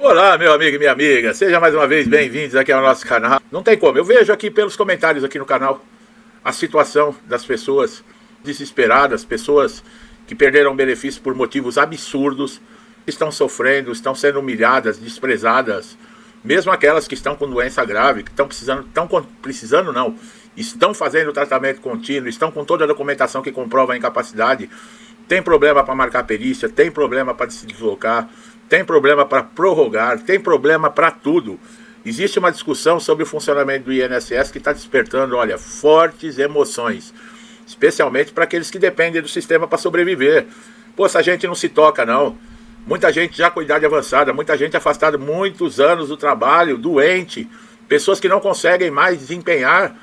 Olá, meu amigo e minha amiga, seja mais uma vez bem-vindos aqui ao nosso canal. Não tem como, eu vejo aqui pelos comentários aqui no canal a situação das pessoas desesperadas, pessoas que perderam benefícios por motivos absurdos, estão sofrendo, estão sendo humilhadas, desprezadas, mesmo aquelas que estão com doença grave, que estão fazendo tratamento contínuo, estão com toda a documentação que comprova a incapacidade, tem problema para marcar perícia, tem problema para se deslocar, tem problema para prorrogar, tem problema para tudo. Existe uma discussão sobre o funcionamento do INSS que está despertando, olha, fortes emoções, especialmente para aqueles que dependem do sistema para sobreviver. Pô, essa gente não se toca não. Muita gente já com idade avançada, muita gente afastada muitos anos do trabalho, doente, pessoas que não conseguem mais desempenhar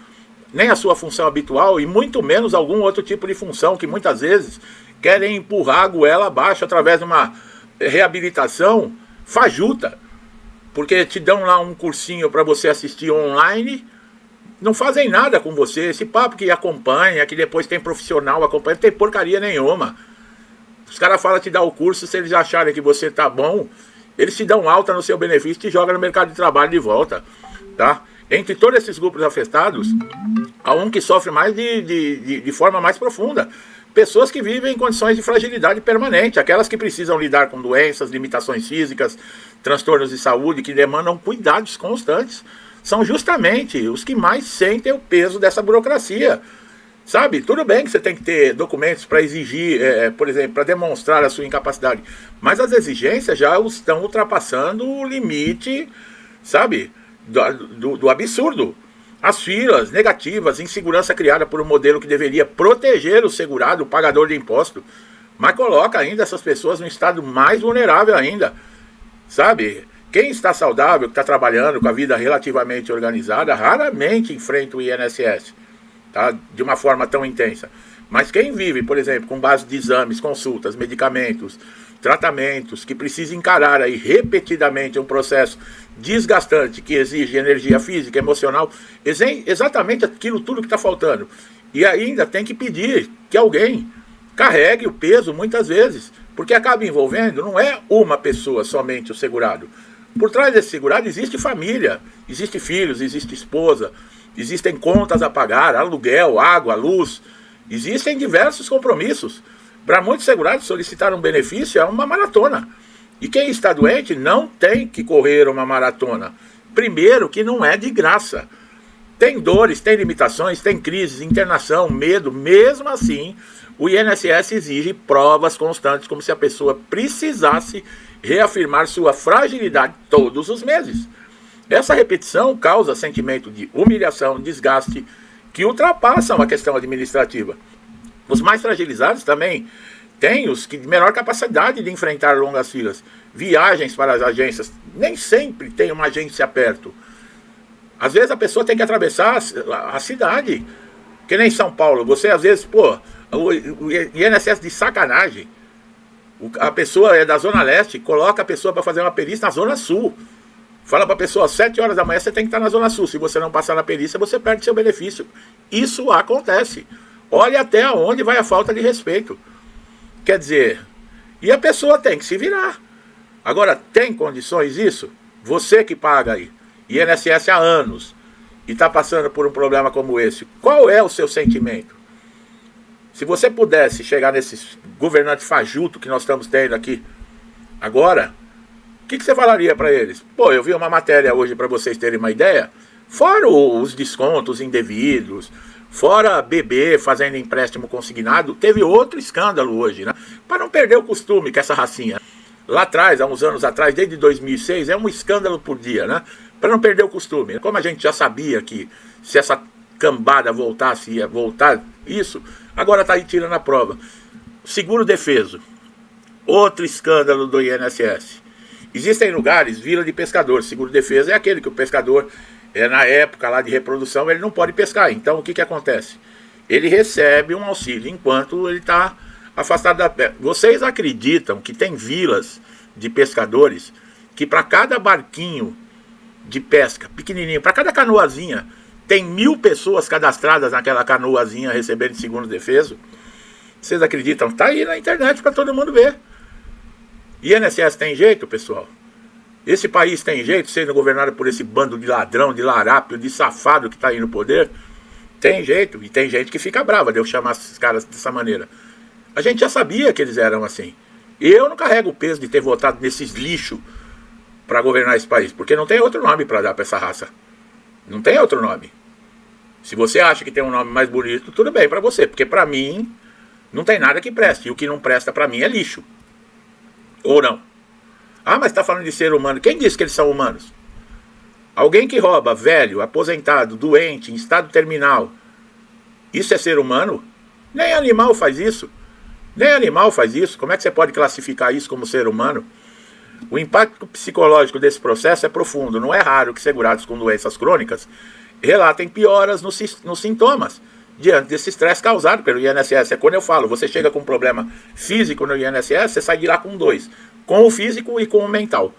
nem a sua função habitual e muito menos algum outro tipo de função que muitas vezes querem empurrar a goela abaixo através de uma reabilitação fajuta, porque te dão lá um cursinho para você assistir online, não fazem nada com você, esse papo que acompanha, que depois tem profissional acompanha, não tem porcaria nenhuma. Os caras falam te dar o curso, se eles acharem que você tá bom, eles te dão alta no seu benefício e te jogam no mercado de trabalho de volta, tá? Entre todos esses grupos afetados, há um que sofre mais de forma mais profunda. Pessoas que vivem em condições de fragilidade permanente, aquelas que precisam lidar com doenças, limitações físicas, transtornos de saúde, que demandam cuidados constantes, são justamente os que mais sentem o peso dessa burocracia. Sabe, tudo bem que você tem que ter documentos para exigir, por exemplo, para demonstrar a sua incapacidade, mas as exigências já estão ultrapassando o limite, sabe, do absurdo. As filas negativas, insegurança criada por um modelo que deveria proteger o segurado, o pagador de imposto, mas coloca ainda essas pessoas num estado mais vulnerável ainda, sabe? Quem está saudável, que está trabalhando com a vida relativamente organizada, raramente enfrenta o INSS, tá? De uma forma tão intensa. Mas quem vive, por exemplo, com base de exames, consultas, medicamentos, tratamentos, que precisa encarar aí repetidamente um processo desgastante que exige energia física, emocional, exatamente aquilo tudo que está faltando. E ainda tem que pedir que alguém carregue o peso muitas vezes, porque acaba envolvendo, não é uma pessoa somente o segurado. Por trás desse segurado existe família, existe filhos, existe esposa, existem contas a pagar, aluguel, água, luz, existem diversos compromissos. Para muitos segurados, solicitar um benefício é uma maratona. E quem está doente não tem que correr uma maratona. Primeiro, que não é de graça. Tem dores, tem limitações, tem crises, internação, medo. Mesmo assim, o INSS exige provas constantes, como se a pessoa precisasse reafirmar sua fragilidade todos os meses. Essa repetição causa sentimento de humilhação, desgaste, que ultrapassam a questão administrativa. Os mais fragilizados também têm os que de menor capacidade de enfrentar longas filas. Viagens para as agências, nem sempre tem uma agência perto. Às vezes a pessoa tem que atravessar a cidade, que nem São Paulo. Você às vezes, o INSS de sacanagem. A pessoa é da Zona Leste, coloca a pessoa para fazer uma perícia na Zona Sul. Fala para a pessoa, às 7 horas da manhã você tem que estar na Zona Sul. Se você não passar na perícia, você perde seu benefício. Isso acontece. Olha até onde vai a falta de respeito. Quer dizer, e a pessoa tem que se virar. Agora, tem condições isso? Você que paga aí, INSS há anos, e está passando por um problema como esse, qual é o seu sentimento? Se você pudesse chegar nesse governante fajuto que nós estamos tendo aqui agora, o que você falaria para eles? Pô, eu vi uma matéria hoje para vocês terem uma ideia, fora os descontos indevidos, fora bebê fazendo empréstimo consignado, teve outro escândalo hoje, né? Para não perder o costume com essa racinha. Lá atrás, há uns anos atrás, desde 2006, é um escândalo por dia, né? Para não perder o costume. Como a gente já sabia que se essa cambada voltasse, ia voltar isso, agora está aí tirando a prova. Seguro defeso. Outro escândalo do INSS. Existem lugares, vila de pescador. Seguro defesa é aquele que o pescador, na época lá de reprodução, ele não pode pescar. Então o que acontece? Ele recebe um auxílio enquanto ele está afastado da pesca. Vocês acreditam que tem vilas de pescadores que para cada barquinho de pesca, pequenininho, para cada canoazinha, tem 1000 pessoas cadastradas naquela canoazinha recebendo segundo defeso? Vocês acreditam? Está aí na internet para todo mundo ver. INSS tem jeito, pessoal? Esse país tem jeito, sendo governado por esse bando de ladrão, de larápio, de safado que está aí no poder? Tem jeito, e tem gente que fica brava de eu chamar esses caras dessa maneira. A gente já sabia que eles eram assim. Eu não carrego o peso de ter votado nesses lixos para governar esse país, porque não tem outro nome para dar para essa raça. Não tem outro nome. Se você acha que tem um nome mais bonito, tudo bem para você, porque para mim não tem nada que preste, e o que não presta para mim é lixo. Ou não? Ah, mas está falando de ser humano. Quem disse que eles são humanos? Alguém que rouba, velho, aposentado, doente, em estado terminal, isso é ser humano? Nem animal faz isso. Nem animal faz isso. Como é que você pode classificar isso como ser humano? O impacto psicológico desse processo é profundo. Não é raro que segurados com doenças crônicas relatem pioras nos sintomas diante desse estresse causado pelo INSS. É quando eu falo, você chega com um problema físico no INSS, você sai de lá com dois. Com o físico e com o mental.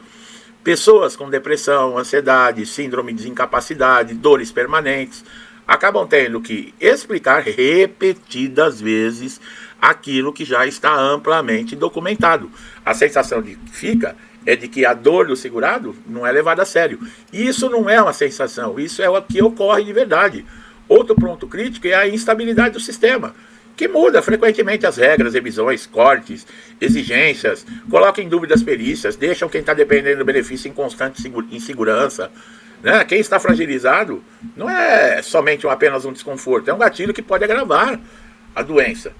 Pessoas com depressão, ansiedade, síndrome de incapacidade, dores permanentes, acabam tendo que explicar repetidas vezes aquilo que já está amplamente documentado. A sensação que fica é de que a dor do segurado não é levada a sério. Isso não é uma sensação, isso é o que ocorre de verdade. Outro ponto crítico é a instabilidade do sistema, que muda frequentemente as regras, revisões, cortes, exigências, coloca em dúvida as perícias, deixam quem está dependendo do benefício em constante insegurança. Né? Quem está fragilizado não é somente apenas um desconforto, é um gatilho que pode agravar a doença.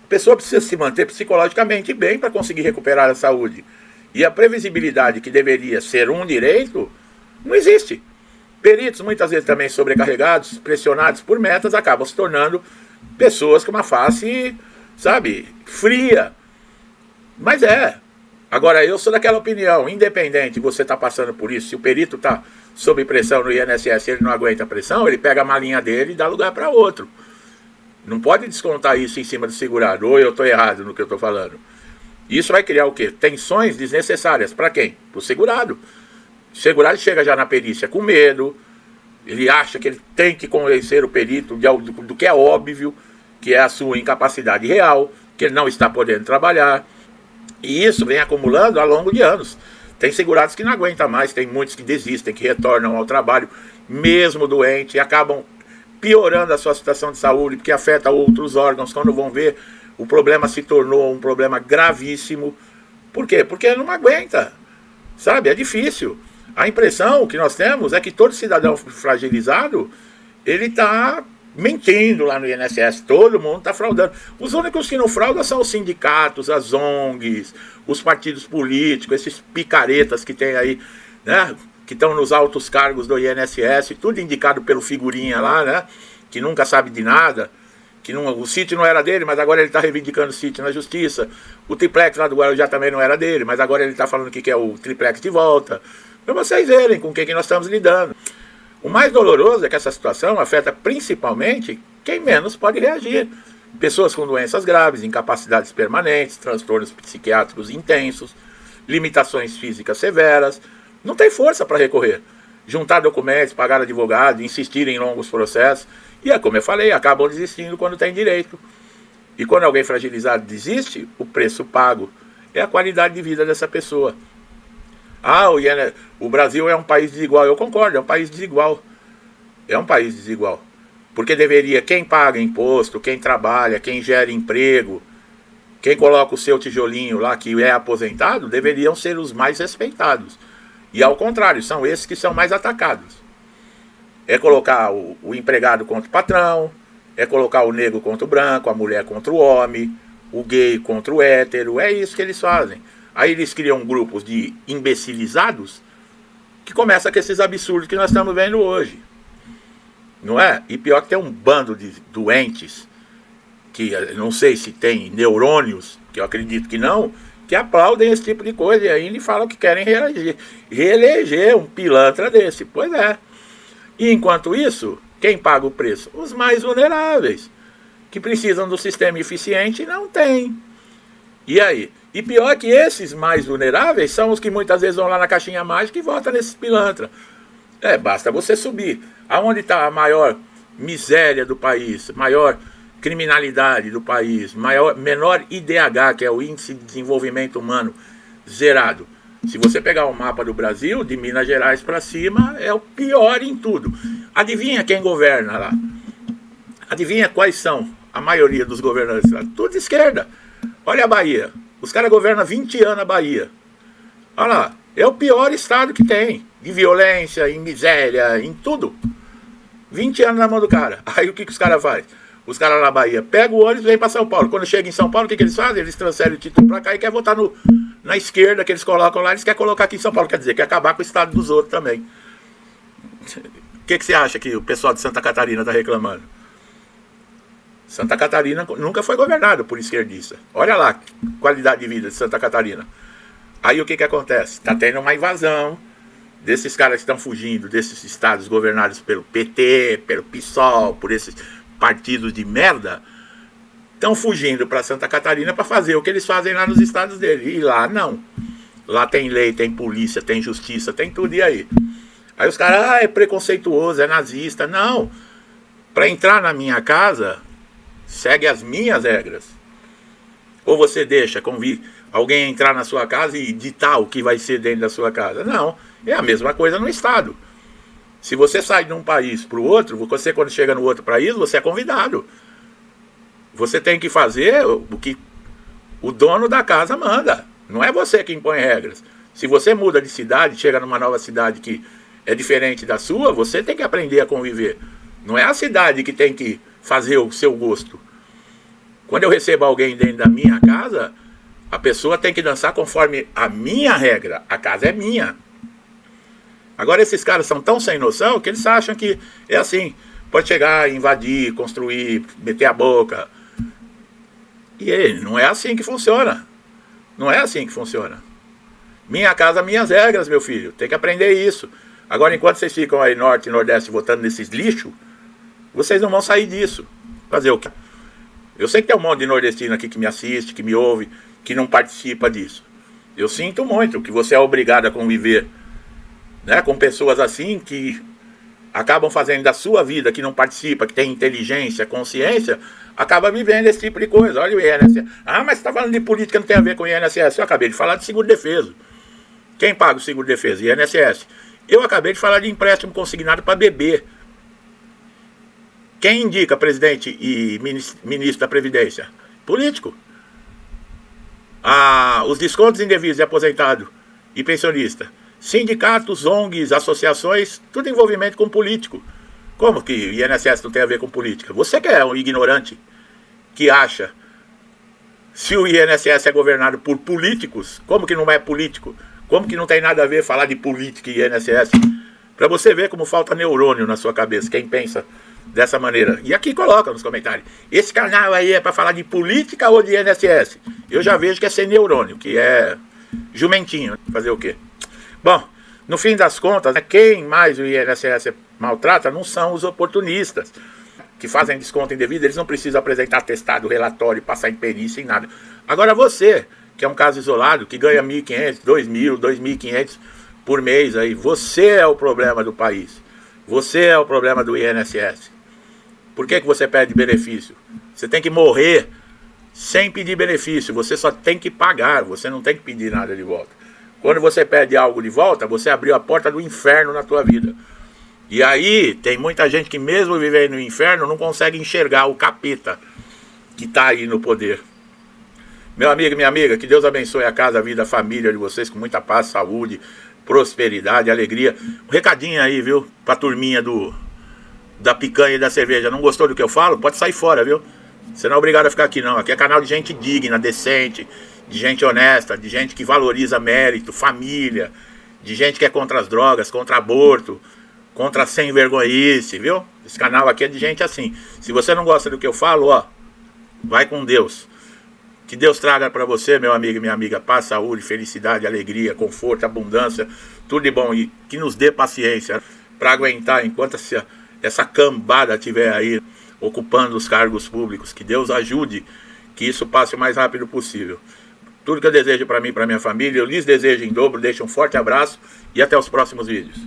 A pessoa precisa se manter psicologicamente bem para conseguir recuperar a saúde. E a previsibilidade que deveria ser um direito, não existe. Peritos, muitas vezes também sobrecarregados, pressionados por metas, acabam se tornando pessoas com uma face, sabe, fria. Mas Agora, eu sou daquela opinião, independente de você estar passando por isso, se o perito está sob pressão no INSS e ele não aguenta a pressão, ele pega a malinha dele e dá lugar para outro. Não pode descontar isso em cima do segurado, ou eu estou errado no que eu estou falando. Isso vai criar o quê? Tensões desnecessárias. Para quem? Para o segurado. O segurado chega já na perícia com medo, ele acha que ele tem que convencer o perito do que é óbvio, que é a sua incapacidade real, que ele não está podendo trabalhar. E isso vem acumulando ao longo de anos. Tem segurados que não aguentam mais, tem muitos que desistem, que retornam ao trabalho, mesmo doente, e acabam piorando a sua situação de saúde, porque afeta outros órgãos. Quando vão ver, o problema se tornou um problema gravíssimo. Por quê? Porque não aguenta, sabe? É difícil. A impressão que nós temos é que todo cidadão fragilizado, ele está mentindo lá no INSS, todo mundo está fraudando. Os únicos que não fraudam são os sindicatos, as ONGs, os partidos políticos, esses picaretas que tem aí, né, que estão nos altos cargos do INSS, tudo indicado pelo figurinha lá, né, que nunca sabe de nada, que não, o sítio não era dele, mas agora ele está reivindicando o sítio na justiça. O triplex lá do Guarujá também não era dele, mas agora ele está falando que quer o triplex de volta. Para vocês verem com quem que nós estamos lidando. O mais doloroso é que essa situação afeta principalmente quem menos pode reagir. Pessoas com doenças graves, incapacidades permanentes, transtornos psiquiátricos intensos, limitações físicas severas, não tem força para recorrer. Juntar documentos, pagar advogado, insistir em longos processos. E é como eu falei, acabam desistindo quando tem direito. E quando alguém fragilizado desiste, o preço pago é a qualidade de vida dessa pessoa. Ah, o Brasil é um país desigual. Eu concordo, é um país desigual. É um país desigual. Porque deveria, quem paga imposto, quem trabalha, quem gera emprego, quem coloca o seu tijolinho lá, que é aposentado, deveriam ser os mais respeitados. E ao contrário, são esses que são mais atacados. É colocar o empregado contra o patrão, é colocar o negro contra o branco, a mulher contra o homem, o gay contra o hétero, é isso que eles fazem. Aí eles criam grupos de imbecilizados que começam com esses absurdos que nós estamos vendo hoje. Não é? E pior que tem um bando de doentes, que não sei se tem neurônios, que eu acredito que não, que aplaudem esse tipo de coisa e ainda falam que querem reeleger um pilantra desse. Pois é. E enquanto isso, quem paga o preço? Os mais vulneráveis, que precisam do sistema eficiente e não tem. E aí? E pior que esses mais vulneráveis são os que muitas vezes vão lá na caixinha mágica e votam nesses pilantra. Basta você subir. Aonde está a maior miséria do país, maior criminalidade do país, menor IDH, que é o Índice de Desenvolvimento Humano, zerado? Se você pegar o mapa do Brasil, de Minas Gerais para cima, é o pior em tudo. Adivinha quem governa lá? Adivinha quais são a maioria dos governantes lá? Tudo de esquerda. Olha a Bahia. Os caras governam 20 anos a Bahia. Olha lá. É o pior estado que tem. De violência, em miséria, em tudo. 20 anos na mão do cara. Aí o que os caras fazem? Os caras na Bahia pegam o ônibus e vêm para São Paulo. Quando chega em São Paulo, o que eles fazem? Eles transferem o título para cá e querem votar na esquerda que eles colocam lá. Eles querem colocar aqui em São Paulo. Quer dizer, quer acabar com o estado dos outros também. O que você acha que o pessoal de Santa Catarina está reclamando? Santa Catarina nunca foi governado por esquerdista. Olha lá a qualidade de vida de Santa Catarina. Aí o que acontece? Está tendo uma invasão desses caras que estão fugindo desses estados governados pelo PT, pelo PSOL, por esses partidos de merda. Estão fugindo para Santa Catarina para fazer o que eles fazem lá nos estados deles. E lá não. Lá tem lei, tem polícia, tem justiça, tem tudo. E aí? Aí os caras, é preconceituoso, é nazista. Não. Para entrar na minha casa, segue as minhas regras. Ou você deixa alguém entrar na sua casa e ditar o que vai ser dentro da sua casa. Não. É a mesma coisa no estado. Se você sai de um país para o outro, você quando chega no outro país, você é convidado. Você tem que fazer o que o dono da casa manda. Não é você que impõe regras. Se você muda de cidade, chega numa nova cidade que é diferente da sua, você tem que aprender a conviver. Não é a cidade que tem que fazer o seu gosto. Quando eu recebo alguém dentro da minha casa, a pessoa tem que dançar conforme a minha regra. A casa é minha. Agora esses caras são tão sem noção que eles acham que é assim. Pode chegar, invadir, construir, meter a boca. E não é assim que funciona. Não é assim que funciona. Minha casa, minhas regras, meu filho. Tem que aprender isso. Agora, enquanto vocês ficam aí norte e nordeste votando nesses lixos, vocês não vão sair disso. Fazer o quê? Eu sei que tem um monte de nordestino aqui que me assiste, que me ouve, que não participa disso. Eu sinto muito que você é obrigado a conviver, né, com pessoas assim que acabam fazendo da sua vida, que não participa, que tem inteligência, consciência, acaba vivendo esse tipo de coisa. Olha o INSS. Ah, mas você está falando de política, não tem a ver com o INSS. Eu acabei de falar de seguro-defeso. Quem paga o seguro-defeso? INSS. Eu acabei de falar de empréstimo consignado para bebê. Quem indica presidente e ministro da Previdência? Político. Os descontos indevidos de aposentado e pensionista. Sindicatos, ONGs, associações, tudo envolvimento com político. Como que o INSS não tem a ver com política? Você que é um ignorante que acha se o INSS é governado por políticos, como que não é político? Como que não tem nada a ver falar de política e INSS? Para você ver como falta neurônio na sua cabeça, quem pensa dessa maneira. E aqui coloca nos comentários, esse canal aí é para falar de política ou de INSS? Eu já vejo que é sem neurônio, que é jumentinho. Fazer o quê? Bom, no fim das contas, quem mais o INSS maltrata não são os oportunistas, que fazem desconto indevido. Eles não precisam apresentar atestado, relatório, passar em perícia, em nada. Agora você, que é um caso isolado, que ganha 1.500, 2.000, 2.500 por mês, aí, você é o problema do país. Você é o problema do INSS. Por que você pede benefício? Você tem que morrer sem pedir benefício. Você só tem que pagar, você não tem que pedir nada de volta. Quando você pede algo de volta, você abriu a porta do inferno na tua vida. E aí, tem muita gente que mesmo vivendo no inferno não consegue enxergar o capeta que está aí no poder. Meu amigo, minha amiga, que Deus abençoe a casa, a vida, a família de vocês com muita paz, saúde, prosperidade, alegria. Um recadinho aí, viu, pra turminha da picanha e da cerveja. Não gostou do que eu falo? Pode sair fora, viu? Você não é obrigado a ficar aqui, não. Aqui é canal de gente digna, decente, de gente honesta, de gente que valoriza mérito, família, de gente que é contra as drogas, contra aborto, contra a sem vergonhice, viu? Esse canal aqui é de gente assim. Se você não gosta do que eu falo, ó, vai com Deus. Que Deus traga para você, meu amigo e minha amiga, paz, saúde, felicidade, alegria, conforto, abundância, tudo de bom. E que nos dê paciência para aguentar enquanto essa cambada estiver aí ocupando os cargos públicos. Que Deus ajude que isso passe o mais rápido possível. Tudo que eu desejo para mim e para minha família, eu lhes desejo em dobro. Deixo um forte abraço e até os próximos vídeos.